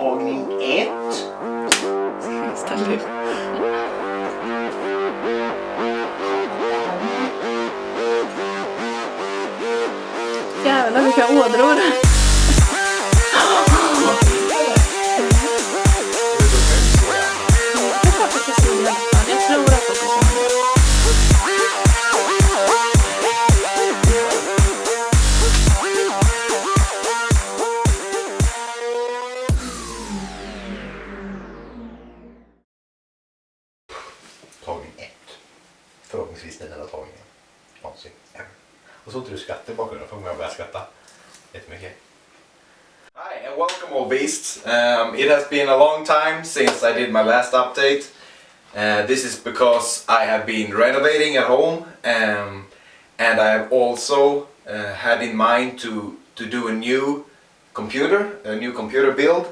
Tagning 1. Ställ dig. Jävlar vilka ådror. Jag tror att det är Tagning 1. Förhoppningsvis den enda tagningen. Någonsin. Och så tror du skrattar i bakgrunden för jag börjar skratta jättemycket. Hi and welcome all beasts. It has been a long time since I did my last update. This is because I have been renovating at home and I have also had in mind to do a new computer build.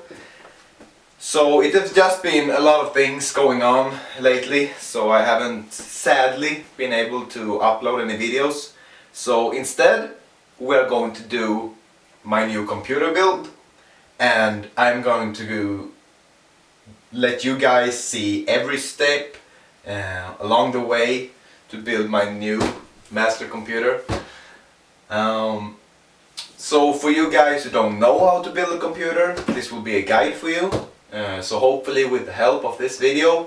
So it has just been a lot of things going on lately, so I haven't sadly been able to upload any videos. So instead we're going to do my new computer build, and I'm going to let you guys see every step along the way to build my new master computer. So for you guys who don't know how to build a computer, this will be a guide for you. So hopefully with the help of this video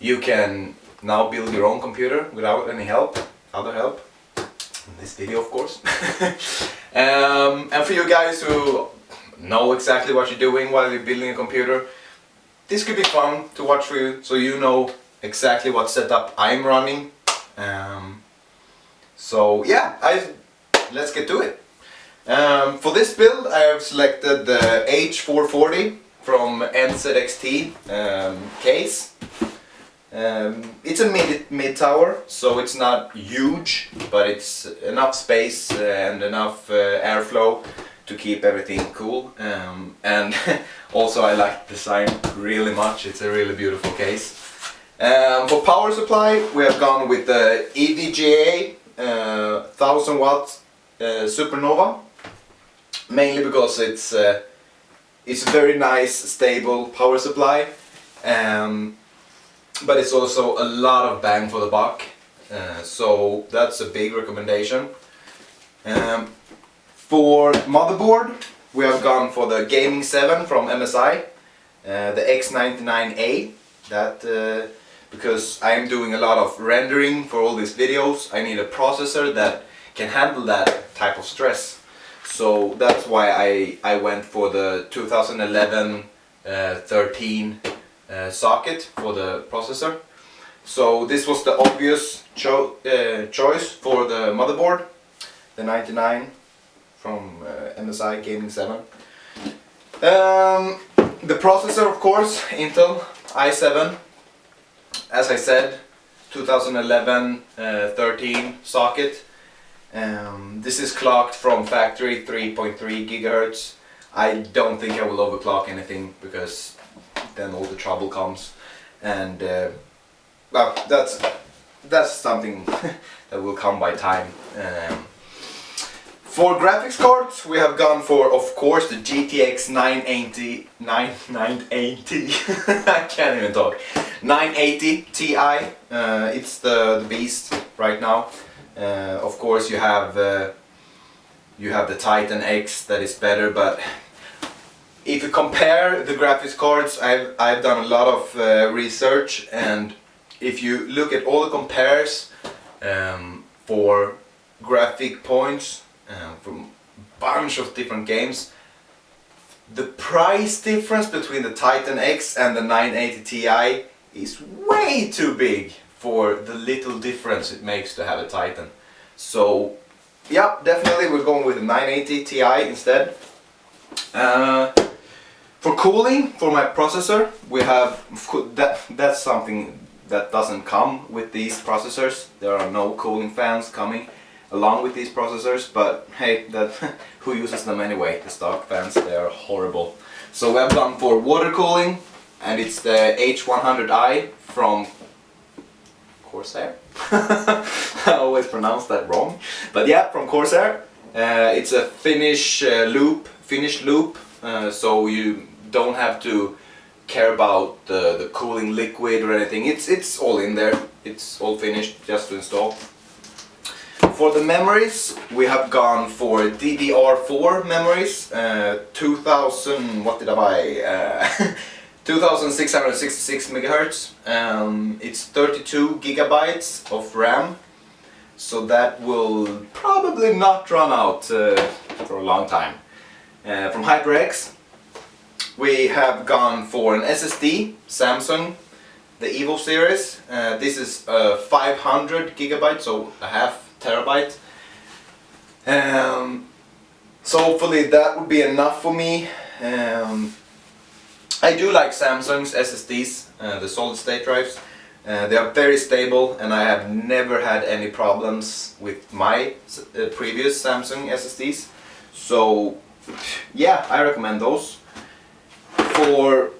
you can now build your own computer without any other help. In this video of course. And for you guys who know exactly what you're doing while you're building a computer, this could be fun to watch for you, so you know exactly what setup I'm running. So yeah, let's get to it. For this build I have selected the H440 from NZXT case. It's a mid tower, so it's not huge, but it's enough space and enough airflow to keep everything cool. And also I like the design really much, it's a really beautiful case. For power supply we have gone with the EVGA 1000 watt Supernova, mainly because it's a very nice stable power supply, but it's also a lot of bang for the buck, so that's a big recommendation. For motherboard we have gone for the Gaming 7 from MSI, the X99A, because I am doing a lot of rendering for all these videos. I need a processor that can handle that type of stress. So that's why I went for the 2011-13 socket for the processor. So this was the obvious choice for the motherboard, the 99 from MSI Gaming 7. The processor of course, Intel i7, as I said, 2011-13 socket. This is clocked from factory 3.3 gigahertz. I don't think I will overclock anything because then all the trouble comes, and well, that's something that will come by time. For graphics cards we have gone for, of course, the GTX 980 I can't even talk, 980 Ti. It's the beast right now. Of course you have the Titan X that is better, but if you compare the graphics cards, I've done a lot of research, and if you look at all the compares for graphic points from a bunch of different games, the price difference between the Titan X and the 980 Ti is way too big for the little difference it makes to have a Titan. So yeah, definitely we're going with the 980 Ti instead. For cooling for my processor we have that's something that doesn't come with these processors. There are no cooling fans coming along with these processors, but hey, who uses them anyway? The stock fans, they are horrible. So we have gone for water cooling, and it's the H100i from Corsair. I always pronounce that wrong, but yeah, from Corsair. It's a Finnish loop, so you don't have to care about the cooling liquid or anything. It's all in there. It's all finished, just to install. For the memories, we have gone for DDR4 memories. 2000, what did I buy? 2666 megahertz. It's 32 gigabytes of RAM. So that will probably not run out for a long time. From HyperX, we have gone for an SSD, Samsung, the Evo series. This is 500 gigabytes, so a half terabyte. So hopefully that would be enough for me. I do like Samsung's SSDs, the solid state drives. They are very stable, and I have never had any problems with my previous Samsung SSDs. So yeah, I recommend those. For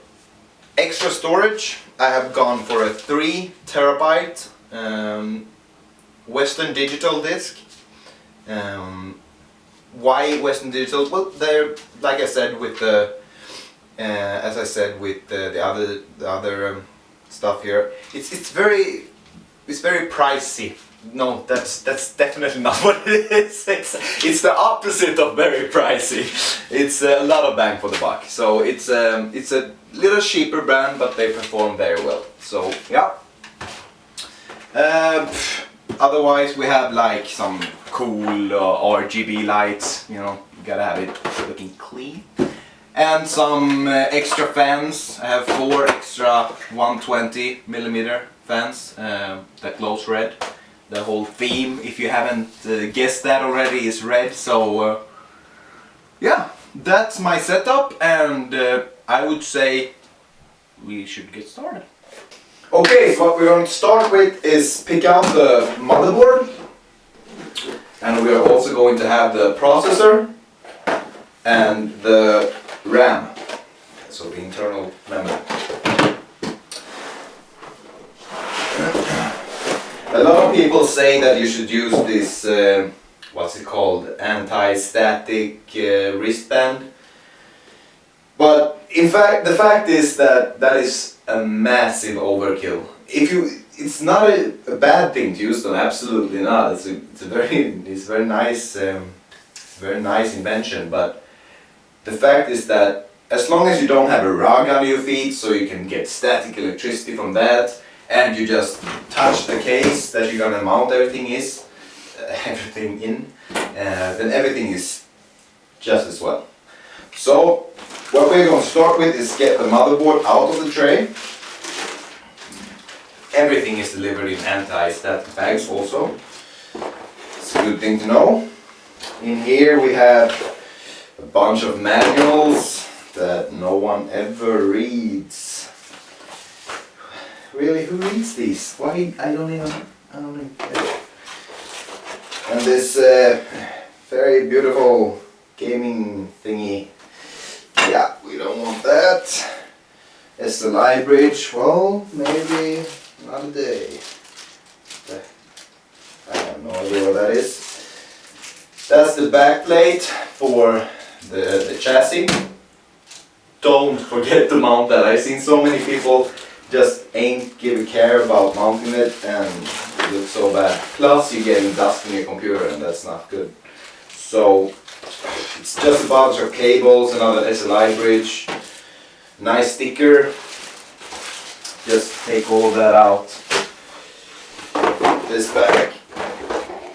extra storage, I have gone for a 3 terabyte Western Digital disk. Why Western Digital? Well, they're, like I said, with the as I said with the other stuff here, it's very pricey. No, that's definitely not what it is. It's the opposite of very pricey. It's a lot of bang for the buck. So it's a little cheaper brand, but they perform very well. So yeah. Otherwise, we have like some cool RGB lights. You know, you gotta have it looking clean. And some extra fans. I have 4 extra 120mm fans that glows red. The whole theme, if you haven't guessed that already, is red. So yeah, that's my setup, and I would say we should get started. Okay, so what we're going to start with is pick out the motherboard, and we are also going to have the processor and the RAM, so the internal memory. A lot of people say that you should use this, what's it called, anti-static wristband. But in fact, the fact is that that is a massive overkill. It's not a bad thing to use them, absolutely not. It's a very nice, very nice invention. But the fact is that as long as you don't have a rug under your feet, so you can get static electricity from that, and you just touch the case that you're gonna mount everything in, then everything is just as well. So what we're going to start with is get the motherboard out of the tray. Everything is delivered in anti-static bags also. It's a good thing to know. In here we have a bunch of manuals that no one ever reads. Really, who reads these? Why? I don't even get it. And this very beautiful gaming thingy. Yeah, we don't want that. It's the light bridge. Well, maybe another day. I have no idea what that is. That's the back plate for the chassis. Don't forget to mount that. I've seen so many people just ain't give a care about mounting it, and it looks so bad. Plus you're getting dust in your computer, and that's not good. So it's just a bunch of cables, another SLI bridge, nice sticker. Just take all that out, this bag.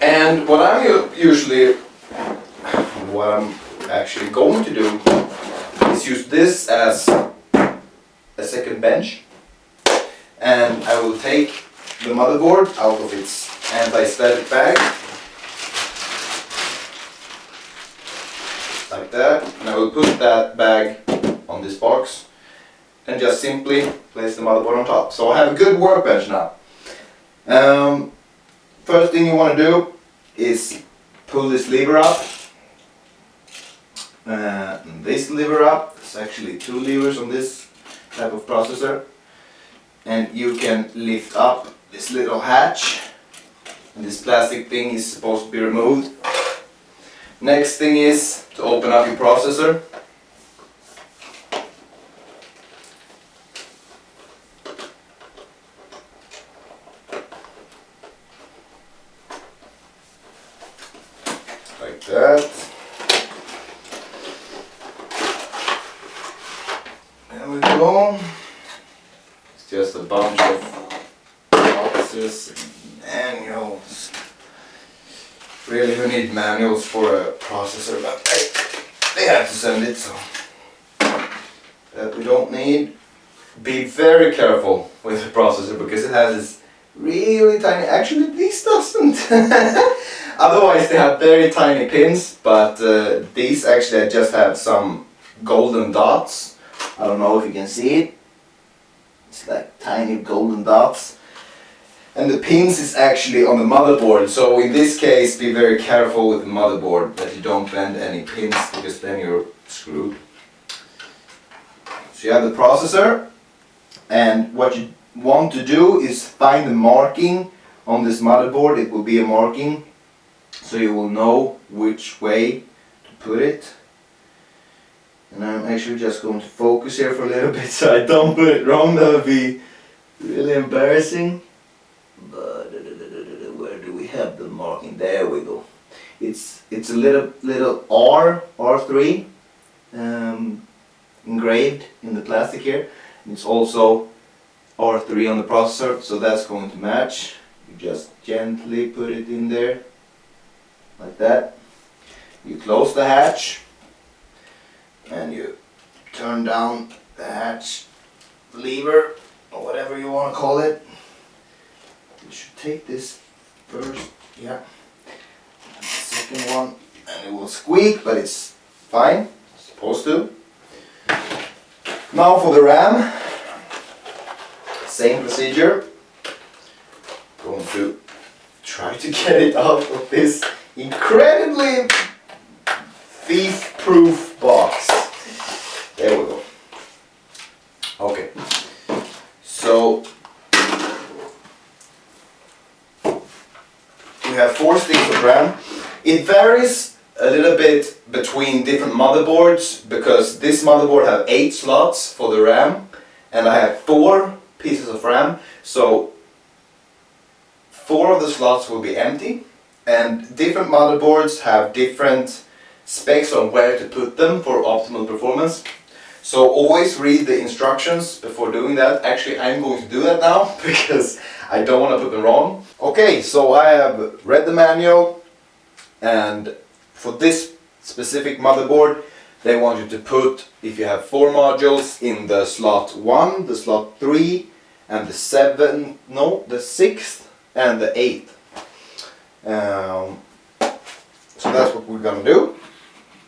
And what I'm actually going to do is use this as a second bench. And I will take the motherboard out of its anti-static bag, like that, and I will put that bag on this box and just simply place the motherboard on top. So I have a good workbench now. First thing you want to do is pull this lever up, and this lever up. There's actually 2 levers on this type of processor. And you can lift up this little hatch, and this plastic thing is supposed to be removed. Next thing is to open up your processor. like that. There we go. It's just a bunch of boxes and manuals. Really, who need manuals for a processor? But they have to send it, so that we don't need. Be very careful with the processor because it has this really tiny. Actually, this doesn't. Otherwise, they have very tiny pins, but these actually just have some golden dots. I don't know if you can see it. It's like tiny golden dots. And the pins is actually on the motherboard. So in this case, be very careful with the motherboard that you don't bend any pins because then you're screwed. So you have the processor, and what you want to do is find the marking on this motherboard. It will be a marking, so you will know which way to put it. And I'm actually just going to focus here for a little bit so I don't put it wrong. That would be really embarrassing. But where do we have the marking? There we go. It's a little R3 engraved in the plastic here. And it's also R3 on the processor, so that's going to match. You just gently put it in there like that. You close the hatch and you turn down the hatch lever or whatever you want to call it. You should take this first, yeah. And the second one, and it will squeak, but it's fine. It's supposed to. Now for the RAM, same procedure. Going to try to get it out of this incredibly thief-proof box. There we go. Okay. So we have 4 sticks of RAM. It varies a little bit between different motherboards because this motherboard has 8 slots for the RAM and I have 4 pieces of RAM. So 4 of the slots will be empty, and different motherboards have different specs on where to put them for optimal performance. So always read the instructions before doing that. Actually, I'm going to do that now because I don't want to put them wrong. Okay, so I have read the manual, and for this specific motherboard they want you to put, if you have 4 modules, in the slot 1, the slot 3 and the 6th and the 8th. So that's what we're gonna do,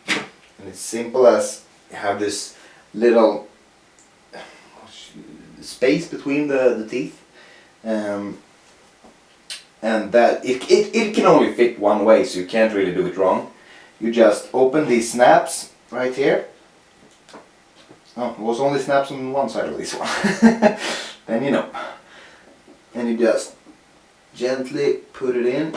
and it's simple as you have this little space between the teeth, and that it can only fit one way, so you can't really do it wrong. You just open these snaps right here. Oh, it was only snaps on one side of this one. Then you know. And you just gently put it in,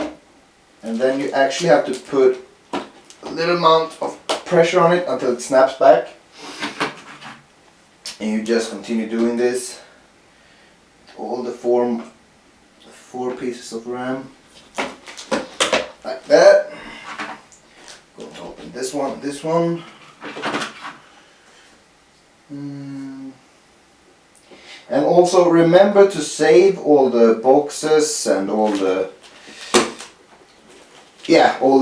and then you actually have to put a little amount of pressure on it until it snaps back. And you just continue doing this. All the 4 pieces of RAM. Like that. Going to open this one. And also remember to save all the boxes and all the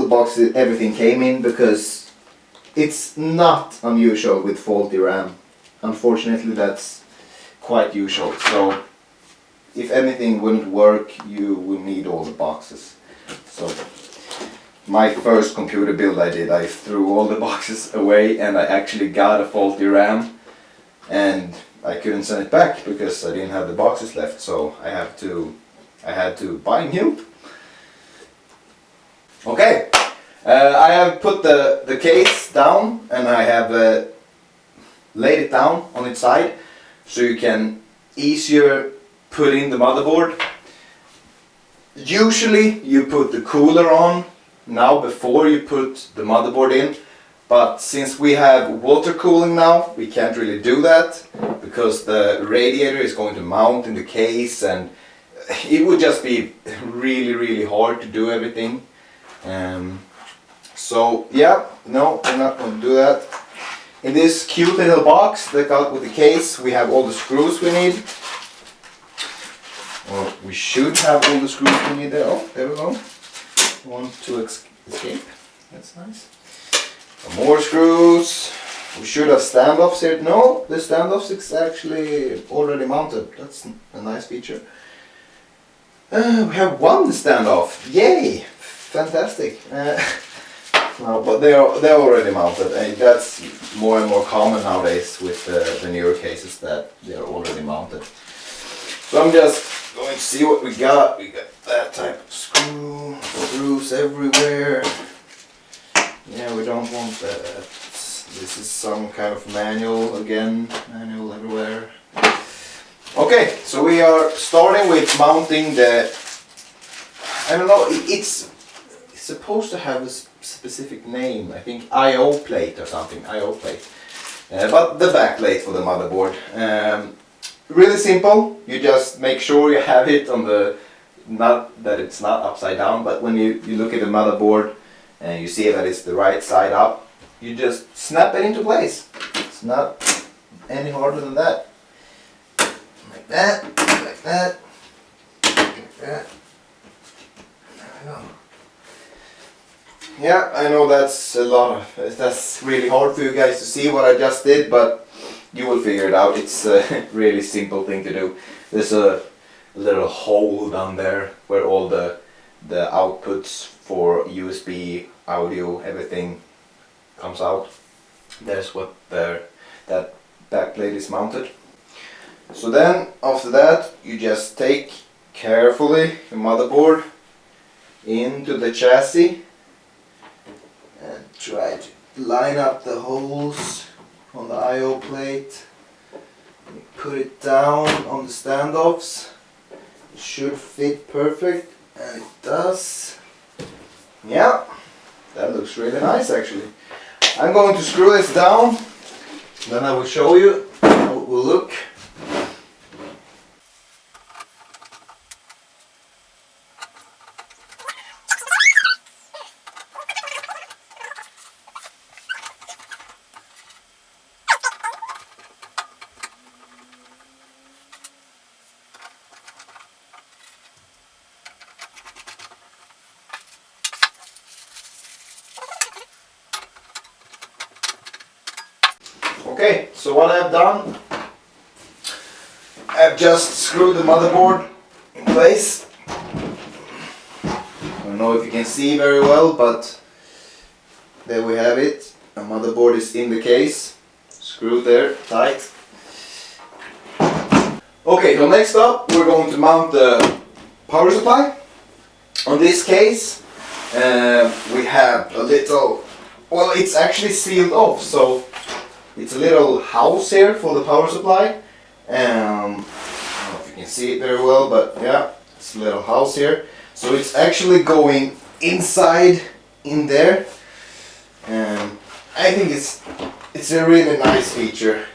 boxes everything came in, because it's not unusual with faulty RAM. Unfortunately, that's quite usual. So if anything wouldn't work, you will need all the boxes. So my first computer build I did, I threw all the boxes away and I actually got a faulty RAM, and I couldn't send it back because I didn't have the boxes left, so I had to buy new. Okay, I have put the case down and I have laid it down on its side so you can easier put in the motherboard. Usually you put the cooler on now before you put the motherboard in, but since we have water cooling now, we can't really do that because the radiator is going to mount in the case, and it would just be really hard to do everything. So yeah, no, we're not going to do that. In this cute little box that got with the case, we have all the screws we need. Or we should have all the screws we need there. Oh, there we go. One to escape. That's nice. Some more screws. We should have standoffs here. No, the standoffs is actually already mounted. That's a nice feature. We have one standoff. Yay! Fantastic. No, but they're already mounted, and that's more and more common nowadays with the newer cases that they're already mounted. So I'm just going to see what we got. We got that type of screws everywhere. Yeah, we don't want that. This is some kind of manual again, manual everywhere. Okay, so we are starting with mounting the, I don't know, it's supposed to have a specific name, I think I/O plate or something, I/O plate. But the back plate for the motherboard. Really simple, you just make sure you have it on the, not that it's not upside down, but when you look at the motherboard and you see that it's the right side up, you just snap it into place. It's not any harder than that. Like that, like that, like that. There we go. Yeah, I know that's that's really hard for you guys to see what I just did, but you will figure it out. It's a really simple thing to do. There's a little hole down there where all the outputs for USB, audio, everything comes out. There's what that backplate is mounted. So then after that you just take carefully the motherboard into the chassis and try to line up the holes on the I/O plate. You put it down on the standoffs. It should fit perfect, and it does. Yeah, that looks really nice actually. I'm going to screw this down, then I will show you how it will look. Okay, so what I've done, I've just screwed the motherboard in place. I don't know if you can see very well, but there we have it. The motherboard is in the case, screwed there, tight. Okay, so next up we're going to mount the power supply. On this case we have a little, well, it's actually sealed off, so it's a little house here for the power supply. I don't know if you can see it very well, but yeah, it's a little house here. So it's actually going inside in there. I think it's a really nice feature.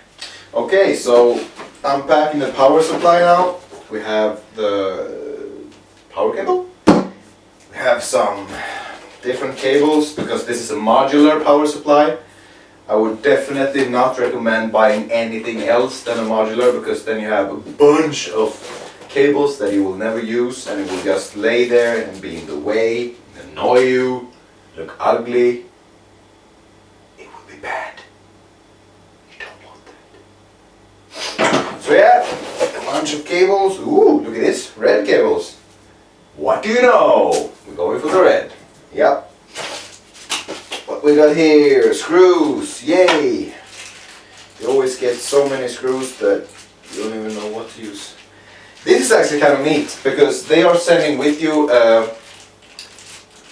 Okay, so unpacking the power supply now. We have the power cable. We have some different cables because this is a modular power supply. I would definitely not recommend buying anything else than a modular, because then you have a bunch of cables that you will never use and it will just lay there and be in the way, annoy you, look ugly. It will be bad. You don't want that. So yeah, a bunch of cables. Ooh, look at this, red cables. What do you know? We're going for the red. Yep. What we got here? Screws. Yay! You always get so many screws that you don't even know what to use. This is actually kind of neat because they are sending with you a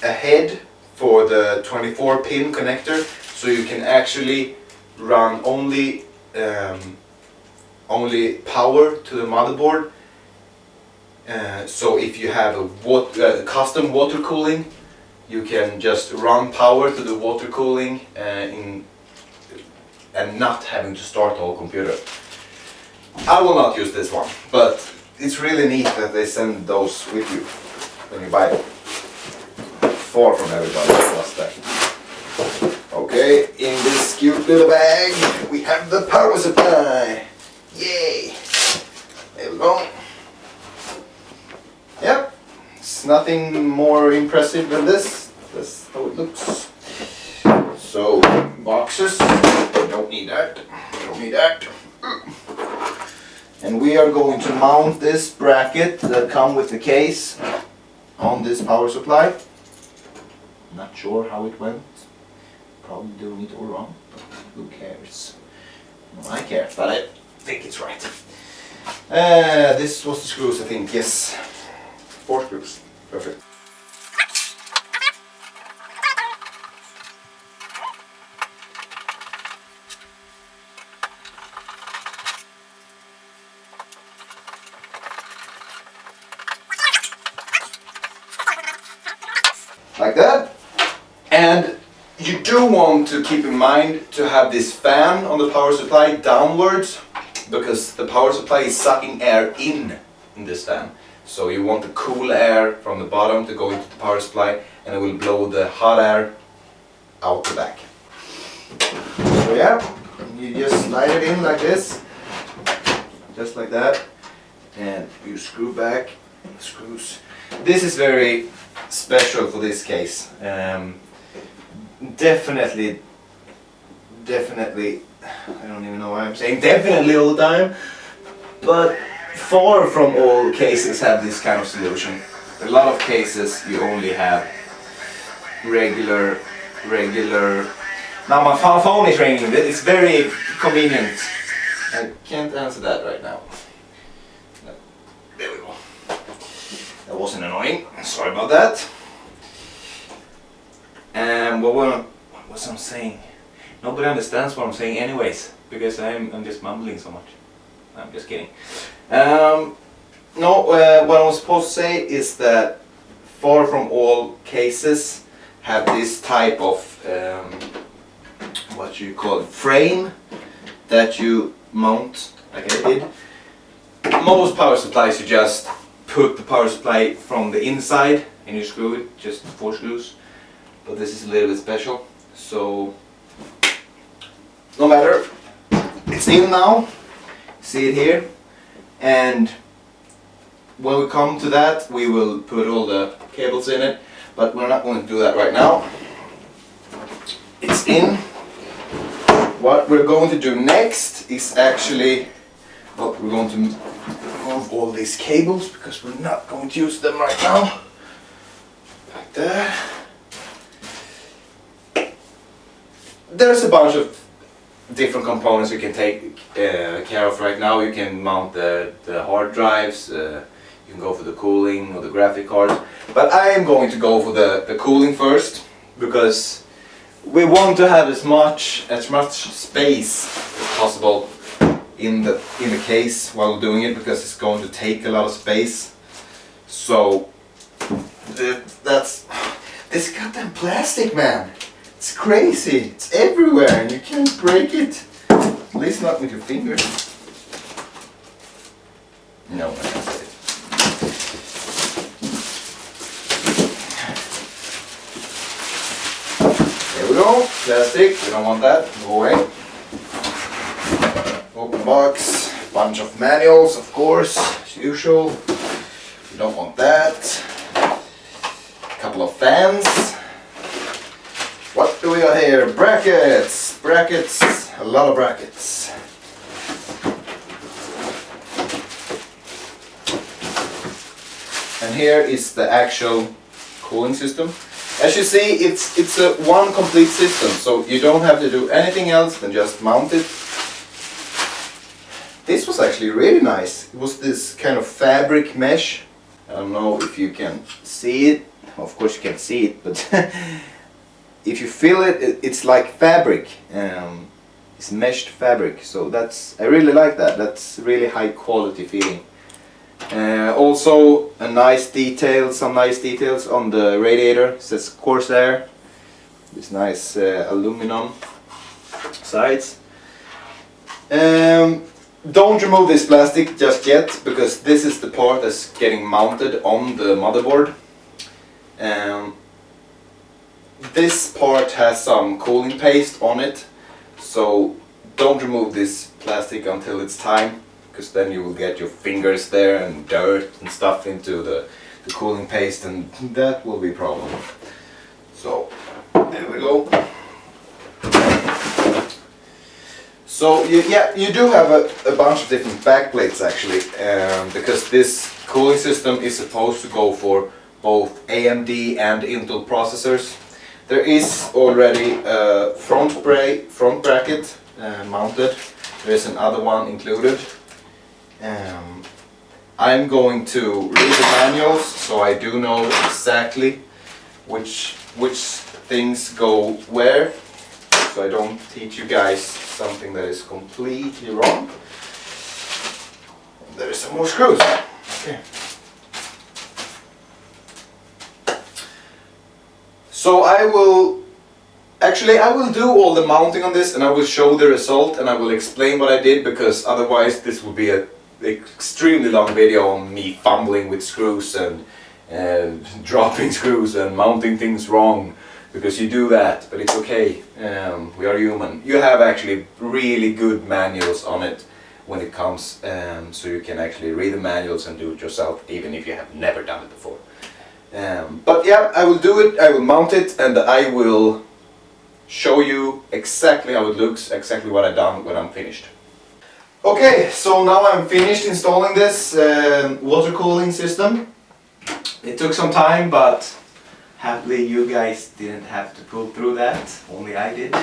head for the 24-pin connector, so you can actually run only power to the motherboard. So if you have a custom water cooling, you can just run power to the water cooling and not having to start the whole computer. I will not use this one, but it's really neat that they send those with you when you buy them. Far from everybody does that. Okay, in this cute little bag we have the power supply. Yay! There we go. Yep, it's nothing more impressive than this. That's how it looks. So, boxes, don't need that, don't need that. And we are going to mount this bracket that comes with the case on this power supply. Not sure how it went. Probably doing it all wrong, but who cares? Well, I care, but I think it's right. This was the screws, I think, yes. 4 screws, perfect. Like that. And you do want to keep in mind to have this fan on the power supply downwards, because the power supply is sucking air in this fan. So you want the cool air from the bottom to go into the power supply, and it will blow the hot air out the back. So yeah, you just slide it in like this, just like that, and you screw back the screws. This is very special for this case. Definitely, I don't even know why I'm saying definitely all the time, but far from all cases have this kind of solution. A lot of cases you only have regular. Now my phone is ringing, it's very convenient. I can't answer that right now. No. There we go. That wasn't annoying, sorry about that. What was I saying? Nobody understands what I'm saying anyways, because I'm just mumbling so much. I'm just kidding. No, what I was supposed to say is that far from all cases have this type of what you call frame that you mount like I did. Most power supplies you just put the power supply from the inside and you screw it, just 4 screws. But this is a little bit special, so no matter, it's in now, see it here, and when we come to that we will put all the cables in it, but we're not going to do that right now. It's in. What we're going to do next is actually, well, we're going to move all these cables because we're not going to use them right now, like that. There's a bunch of different components you can take care of right now. You can mount the hard drives, you can go for the cooling or the graphic cards, but I am going to go for the cooling first, because we want to have as much space as possible in the case while we're doing it, because it's going to take a lot of space. So that's this goddamn plastic, man. It's crazy. It's everywhere and you can't break it. At least not with your fingers. No, I can't say it. There we go. Plastic. We don't want that. Go away. Open box. Bunch of manuals, of course, as usual. We don't want that. A couple of fans. What do we got here? Brackets! Brackets! A lot of brackets. And here is the actual cooling system. As you see, it's a one complete system, so you don't have to do anything else than just mount it. This was actually really nice. It was this kind of fabric mesh. I don't know if you can see it. Of course you can see it, but if you feel it, it's like fabric. It's meshed fabric, so I really like that. That's really high quality feeling. Also some nice details on the radiator. It says Corsair. This nice aluminum sides. Don't remove this plastic just yet, because this is the part that's getting mounted on the motherboard. this part has some cooling paste on it, so don't remove this plastic until it's time, because then you will get your fingers there and dirt and stuff into the cooling paste, and that will be a problem. So there we go. So you do have a bunch of different backplates actually, because this cooling system is supposed to go for both AMD and Intel processors. There is already a front bracket mounted. There is another one included. I'm going to read the manuals, so I do know exactly which things go where, so I don't teach you guys something that is completely wrong. There is some more screws. Okay. So I will do all the mounting on this, and I will show the result, and I will explain what I did, because otherwise this will be an extremely long video on me fumbling with screws and dropping screws and mounting things wrong, because you do that, but it's okay. We are human. You have actually really good manuals on it when it comes, so you can actually read the manuals and do it yourself, even if you have never done it before. But yeah, I will do it, I will mount it, and I will show you exactly how it looks, exactly what I've done when I'm finished. Okay, so now I'm finished installing this water cooling system. It took some time, but happily you guys didn't have to pull through that, only I did.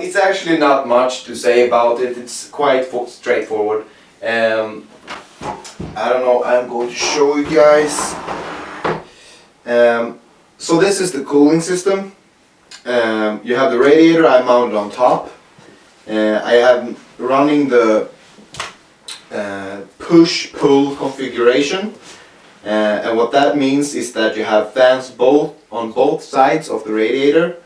It's actually not much to say about it, it's quite straightforward. I don't know, I'm going to show you guys. So this is the cooling system. You have the radiator I mounted on top. I am running the push-pull configuration. And what that means is that you have fans on both sides of the radiator.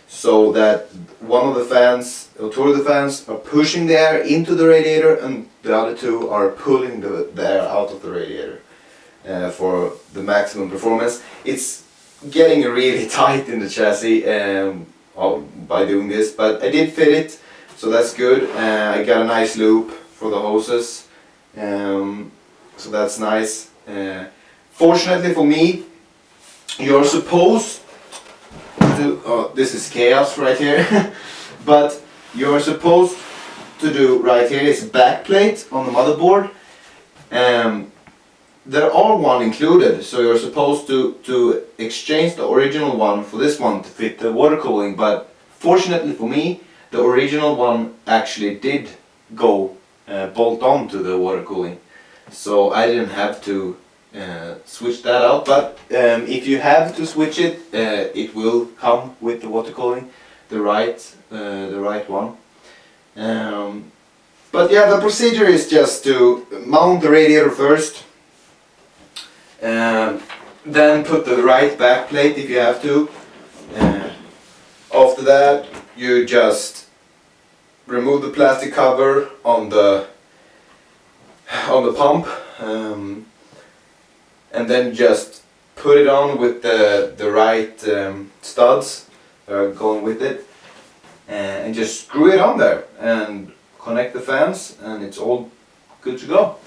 So that one of the fans, or two of the fans, are pushing the air into the radiator, and the other two are pulling the air out of the radiator for the maximum performance. It's getting really tight in the chassis by doing this, but I did fit it, so that's good. I got a nice loop for the hoses, so that's nice. Fortunately for me, you're supposed to, this is chaos right here, but you're supposed to do right here is a back plate on the motherboard. There are one included, so you're supposed to exchange the original one for this one to fit the water cooling, but fortunately for me, the original one actually did go bolt on to the water cooling, so I didn't have to switch that out. But if you have to switch it, it will come with the water cooling, the right one. But yeah, the procedure is just to mount the radiator first, then put the right back plate if you have to. After that, you just remove the plastic cover on the pump, and then just put it on with the right studs going with it, and just screw it on there and connect the fans, and it's all good to go.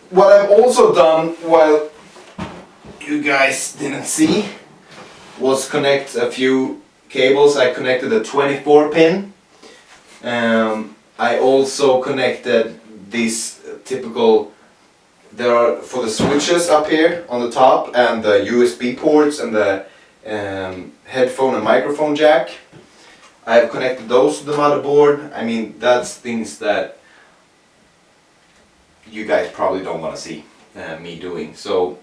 What I've also done, while you guys didn't see, was connect a few cables. I connected a 24 pin. I also connected these typical, there are for the switches up here on the top, and the USB ports and the headphone and microphone jack. I have connected those to the motherboard. I mean, that's things that you guys probably don't want to see me doing. So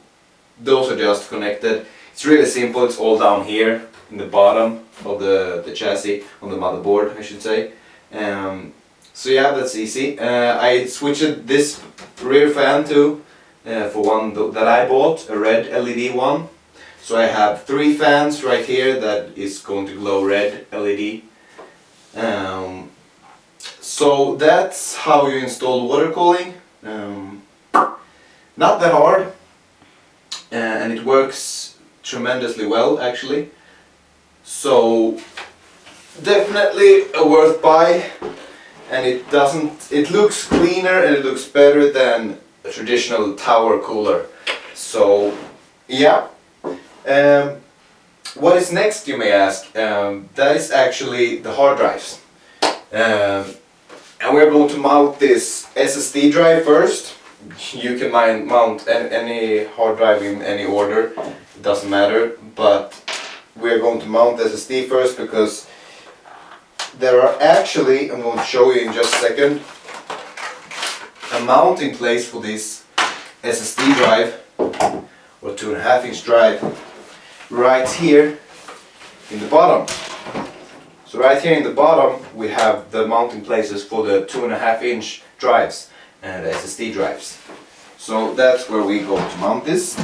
those are just connected. It's really simple. It's all down here in the bottom of the chassis, on the motherboard I should say. So yeah, that's easy. I switched this rear fan to for one that I bought, a red LED one. So I have 3 fans right here that is going to glow red LED. So that's how you install water cooling. Not that hard. and it works tremendously well actually. So definitely a worth buy, and it looks cleaner and it looks better than a traditional tower cooler. So yeah. What is next, you may ask? That is actually the hard drives. And we're going to mount this SSD drive first. You can mount any hard drive in any order, it doesn't matter, but we're going to mount the SSD first because there are actually, I'm going to show you in just a second, a mounting place for this SSD drive, or 2.5 inch drive, right here in the bottom. So right here in the bottom we have the mounting places for the 2.5 inch drives and the SSD drives. So that's where we go to mount this.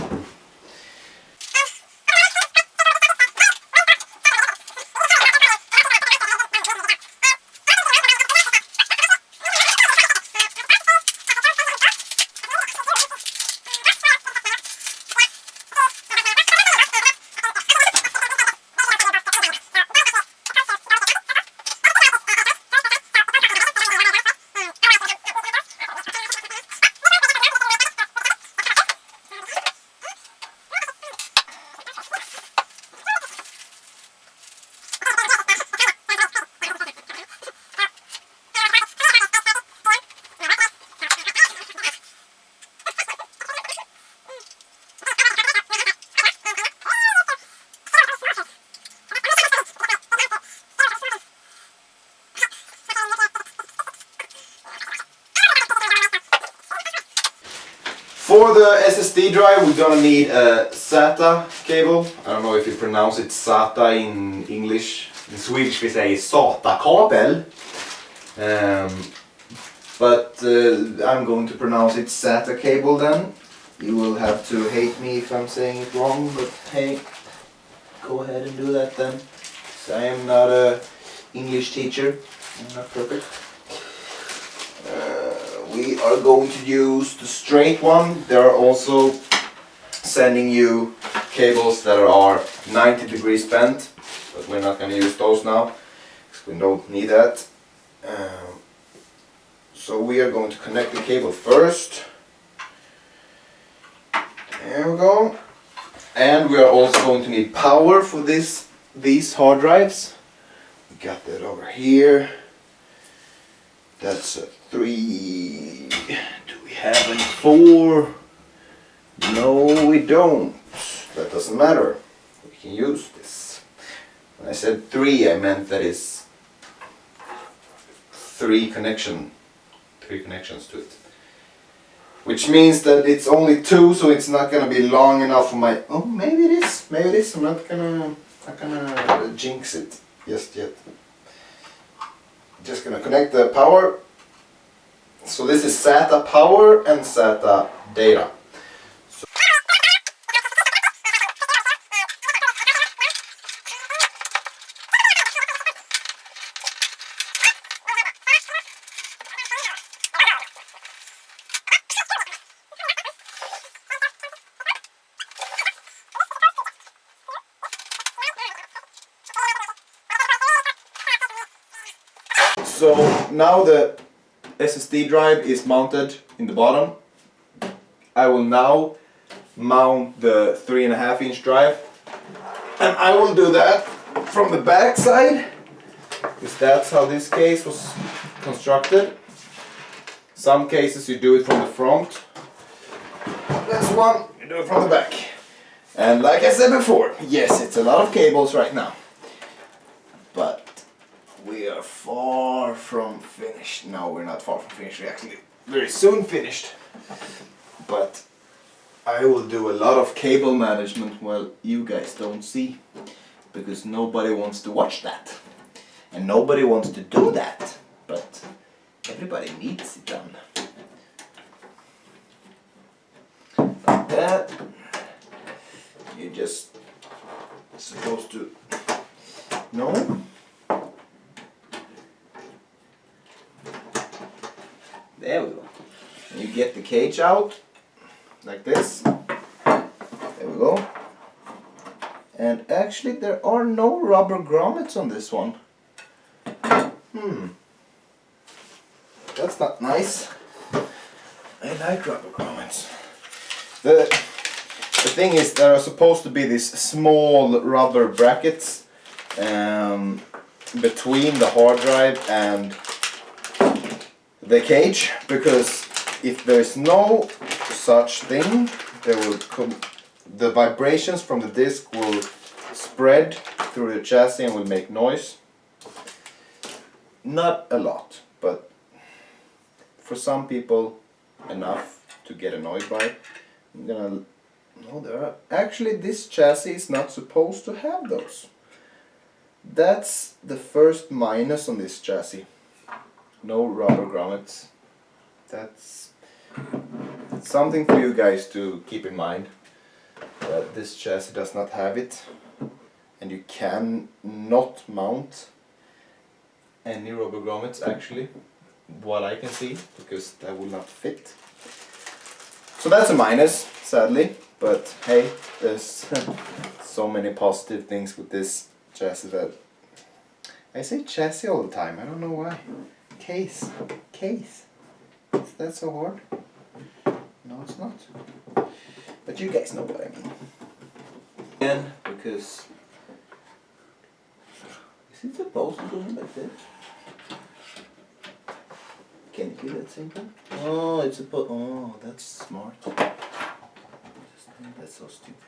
For the SSD drive we're gonna need a SATA cable. I don't know if you pronounce it SATA in English. In Swedish we say SATA-kabel. But I'm going to pronounce it SATA cable then. You will have to hate me if I'm saying it wrong, but hey, go ahead and do that then. So I am not a English teacher, I'm not perfect. We are going to use the straight one. They are also sending you cables that are 90 degrees bent, but we're not going to use those now because we don't need that. So we are going to connect the cable first. There we go. And we are also going to need power for these hard drives. We got that over here. That's a 3. Do we have any 4? No, we don't. That doesn't matter. We can use this. When I said 3, I meant that is 3 connections to it. Which means that it's only 2, so it's not gonna be long enough for my. Oh, maybe it is. Maybe it is. I'm not gonna jinx it just yet. Just gonna connect the power. So this is SATA power and SATA data. So now the SSD drive is mounted in the bottom. I will now mount the 3.5 inch drive, and I will do that from the back side because that's how this case was constructed. Some cases you do it from the front. This one you do it from the back. And like I said before, yes, it's a lot of cables right now, but we are far from finished. No, we're not far from finished. We're actually very soon finished. But I will do a lot of cable management while you guys don't see, because nobody wants to watch that. And nobody wants to do that. But everybody needs it done. Like that. You're just supposed to... No? There we go. And you get the cage out like this. There we go. And actually there are no rubber grommets on this one. That's not nice. I like rubber grommets. The thing is, there are supposed to be these small rubber brackets between the hard drive and the cage, because if there is no such thing, there will the vibrations from the disc will spread through the chassis and will make noise. Not a lot, but for some people enough to get annoyed by. I'm gonna... No, there are... Actually, this chassis is not supposed to have those. That's the first minus on this chassis. No rubber grommets. That's something for you guys to keep in mind. That this chassis does not have it. And you can not mount any rubber grommets actually, what I can see, because that will not fit. So that's a minus, sadly, but hey, there's so many positive things with this chassis that... I say chassis all the time, I don't know why. Case. Is that so hard? No, it's not. But you guys know what I mean. And because... Is it supposed to go in like this? Can it be that simple? Oh, it's supposed... Oh, that's smart. That's so stupid.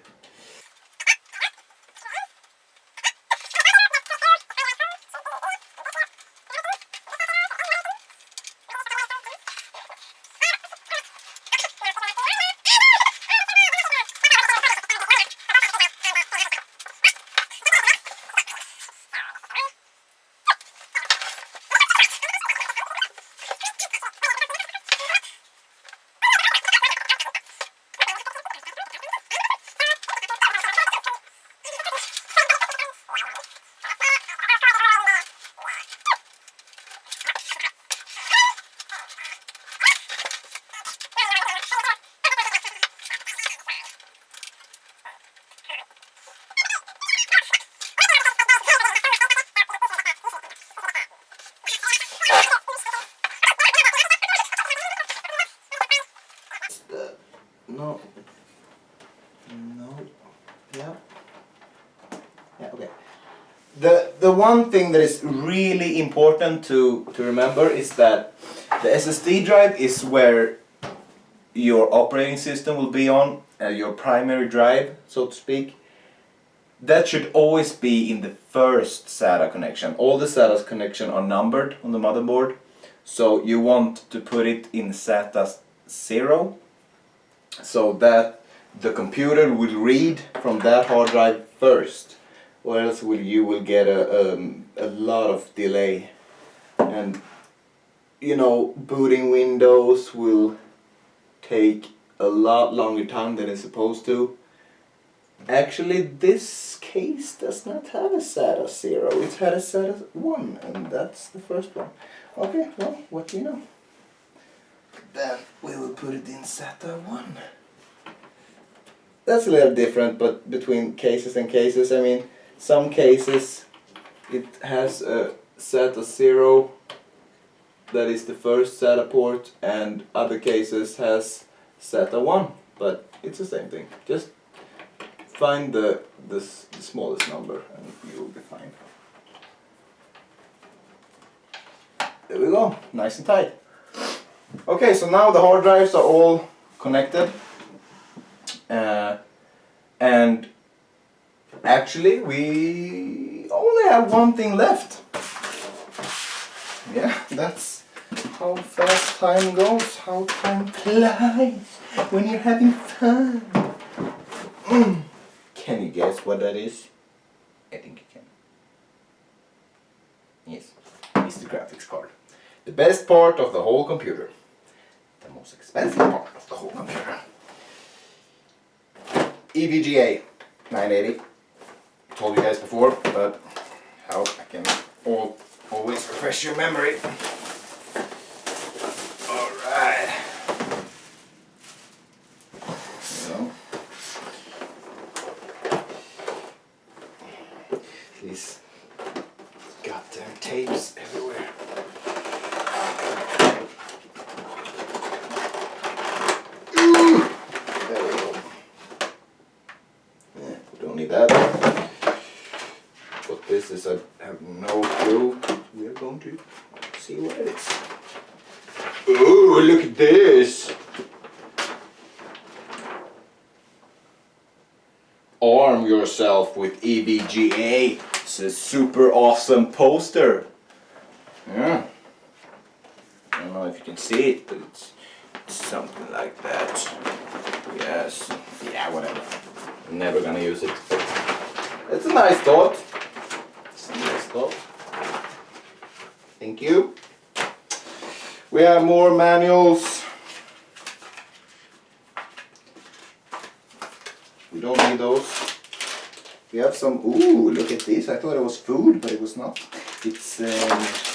No. Yeah. Okay. The one thing that is really important to remember is that the SSD drive is where your operating system will be on, your primary drive, so to speak. That should always be in the first SATA connection. All the SATA connections are numbered on the motherboard, so you want to put it in SATA 0, so that the computer will read from that hard drive first, or else you will get a lot of delay, and you know, booting Windows will take a lot longer time than it's supposed to. Actually, this case does not have a SATA 0, it had a SATA 1, and that's the first one. Okay, well, what do you know? Then we will put it in SATA 1. That's a little different, but between cases and cases, I mean, some cases it has a SATA 0, that is the first SATA port, and other cases has SATA 1, but it's the same thing. Just find the smallest number and you will be fine. There we go, nice and tight. Okay, so now the hard drives are all connected. And actually we only have one thing left. Yeah, that's how fast time goes, how time flies when you're having fun. Can you guess what that is? I think you can. Yes, it's the graphics card. The best part of the whole computer. The most expensive part of the whole computer. EVGA 980. Told you guys before, but how I can always refresh your memory. Alright. So These goddamn tapes everywhere. There we go. Yeah, we don't need that. What this is, I have no clue. We are going to see what it is. Oh, look at this! Arm yourself with EVGA. It's a super awesome poster. Yeah. I don't know if you can see it, but it's something like that. Yes. Yeah, whatever. I'm never gonna use it. It's a nice thought. It's a nice thought. Thank you. We have more manuals. We don't need those. We have some, ooh, look at this. I thought it was food, but it was not. It's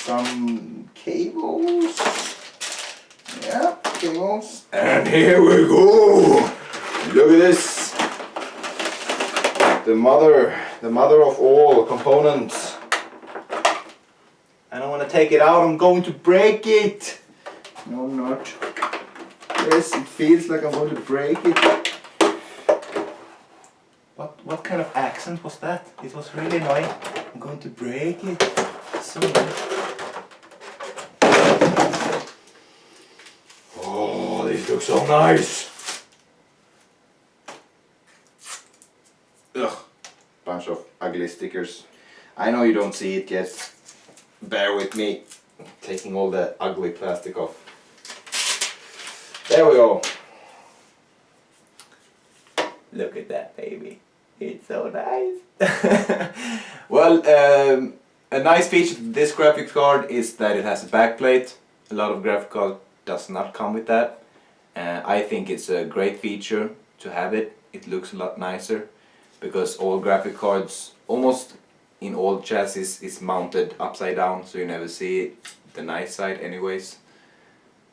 some cables. Yeah, cables. And here we go. Look at this. The mother of all components. I don't want to take it out. I'm going to break it. No, I'm not. Yes, it feels like I'm going to break it. What kind of accent was that? It was really annoying. I'm going to break it. So nice. Oh, this looks so nice. Ugh. Bunch of ugly stickers. I know you don't see it yet. Bear with me. Taking all the ugly plastic off. There we go. Look at that, baby. It's so nice. Well, a nice feature of this graphics card is that it has a backplate. A lot of graphics cards does not come with that. I think it's a great feature to have it. It looks a lot nicer because all graphic cards, almost in all chassis, is mounted upside down, so you never see the nice side anyways.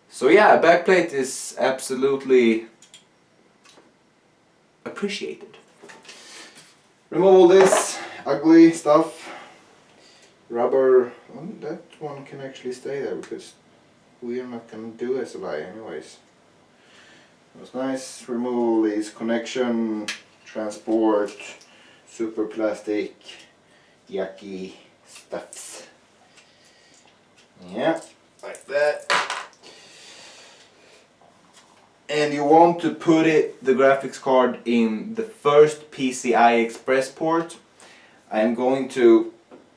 So yeah, a backplate is absolutely appreciated. Remove all this ugly stuff. Rubber, well, that one can actually stay there because we are not going to do SLI anyways. It was nice. Remove all these connection, transport, super plastic, yucky stuffs. Yeah, like that. And you want to put the graphics card in the first PCI Express port. I am going to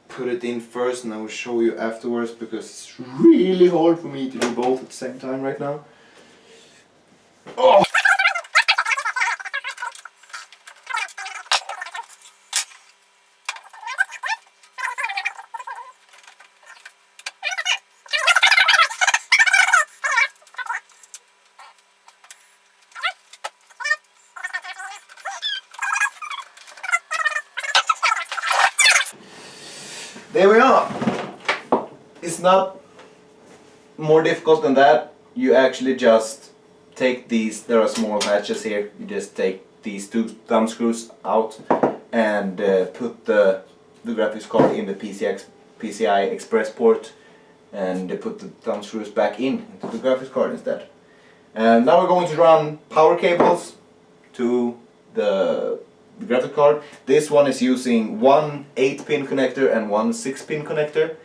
put it in first and I will show you afterwards because it's really hard for me to do both at the same time right now. Oh! There we are. It's not more difficult than that. You actually just take these, there are small hatches here, you just take these two thumb screws out and put the graphics card in the PCI Express port and put the thumb screws back into the graphics card instead. And now we're going to run power cables to the graphics card. This one is using one 8-pin connector and one 6-pin connector.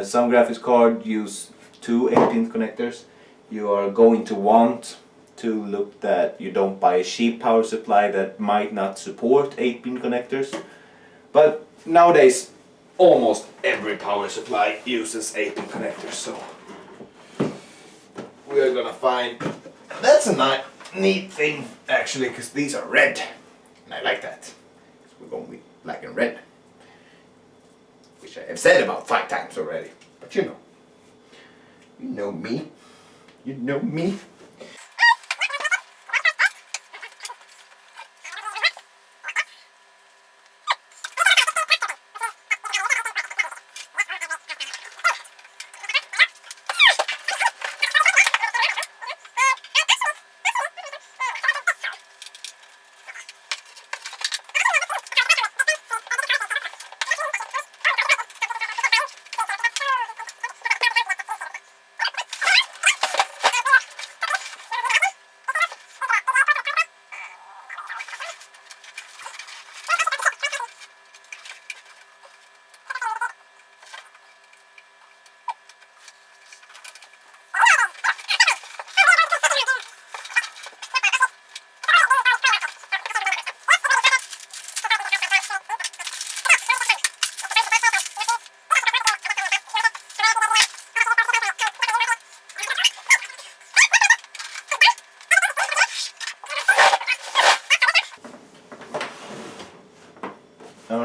Some graphics cards use two 8-pin connectors. You are going to want to look that you don't buy a cheap power supply that might not support 8-pin connectors. But nowadays almost every power supply uses 8-pin connectors, so we are gonna find. That's a neat thing actually, because these are red and I like that. So we're going with black and red, which I have said about 5 times already, but you know me, you know me.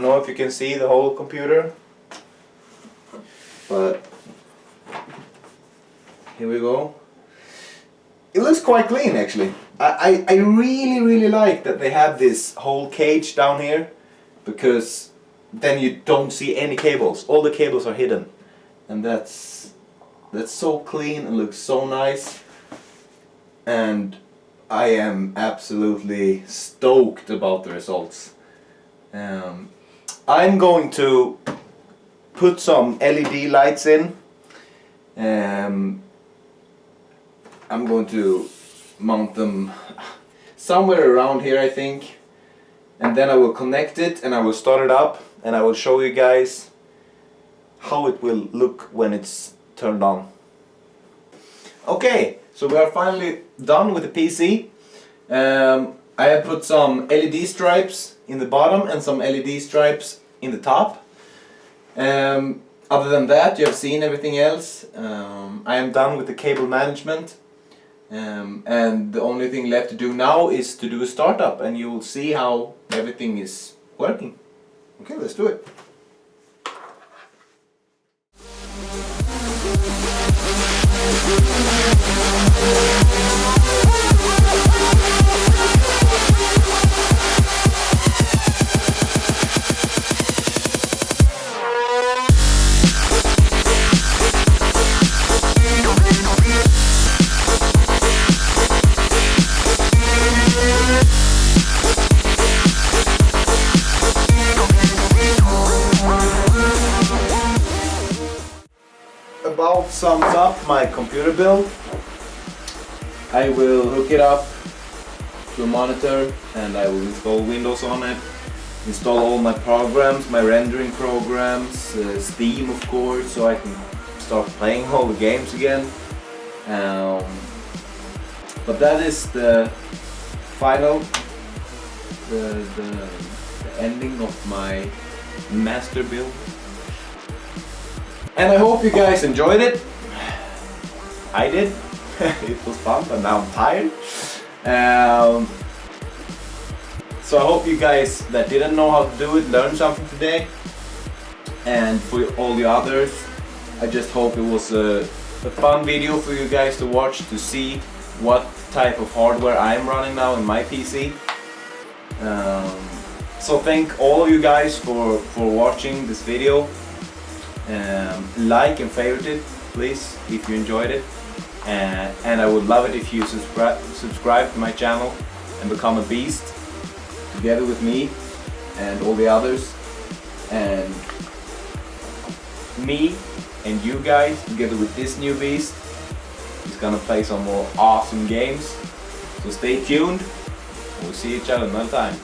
don't know if you can see the whole computer, but here we go. It looks quite clean actually. I really like that they have this whole cage down here, because then you don't see any cables. All the cables are hidden, and that's so clean and looks so nice. And I am absolutely stoked about the results. I'm going to put some LED lights in. I'm going to mount them somewhere around here, I think, and then I will connect it and I will start it up, and I will show you guys how it will look when it's turned on. Okay, so we are finally done with the PC. I have put some LED stripes in the bottom and some LED stripes in the top. Other than that, you have seen everything else. I am done with the cable management. And the only thing left to do now is to do a startup, and you will see how everything is working. Okay, let's do it. About sums up my computer build. I will hook it up to a monitor and I will install Windows on it, install all my programs, my rendering programs, Steam of course, so I can start playing all the games again. But that is the final, the ending of my master build. And I hope you guys enjoyed it. I did. It was fun, but now I'm tired. So I hope you guys that didn't know how to do it learned something today. And for all the others, I just hope it was a fun video for you guys to watch, to see what type of hardware I'm running now in my PC. So thank all of you guys for watching this video. Like and favorite it, please, if you enjoyed it, and I would love it if you subscribe to my channel and become a beast together with me and all the others, and me and you guys together with this new beast is gonna play some more awesome games. So stay tuned, we'll see each other another time.